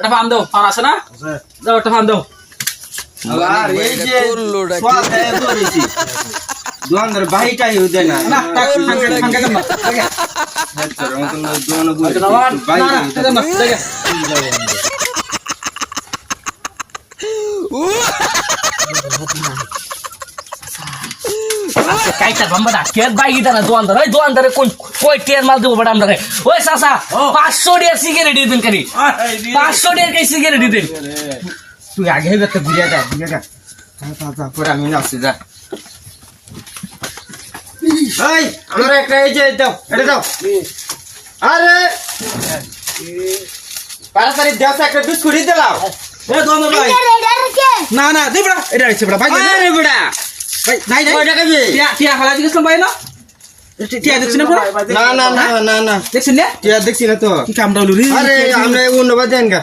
এটা ফান দাও, ফান আছে না? দাও একটা ফান দাও। আবার এই যে সোয়া দেয় ধরেছি দোকানদার বাহিটাই হইতে না না টাক ফান কেন না? দেখে। না না কেন না? দেখে। আচ্ছা কাইটা বাম্বাটা কেট বাই গিতা না দোয়ানদারে কই টের মাল দেবো বড় আমদারে ওই সাসা 500 টাকা সিগারেট দিবেন কারি 500 টাকা কই সিগারেট দিবেন তুই আগে হেবে ঘুরিয়া যা পরে আমি আসছি যা এই আমার একটা এই যে দাও এটা দাও আরে তাড়াতাড়ি দাও একটা বিস্কুট দিলাও এ দোয়ানদার ভাই না না দে বড় এটা আছে বড় ভাই আরে বেটা ভাই নাই নাই কয়টা খাবি টিয়া হালা জিজ্ঞেস ভাই না টিয়া দেখছিস না না না না না না দেখছিস না টিয়া দেখছি না তো কি কামড়া লুরি আরে আমরা অন্য বাদ দেন গা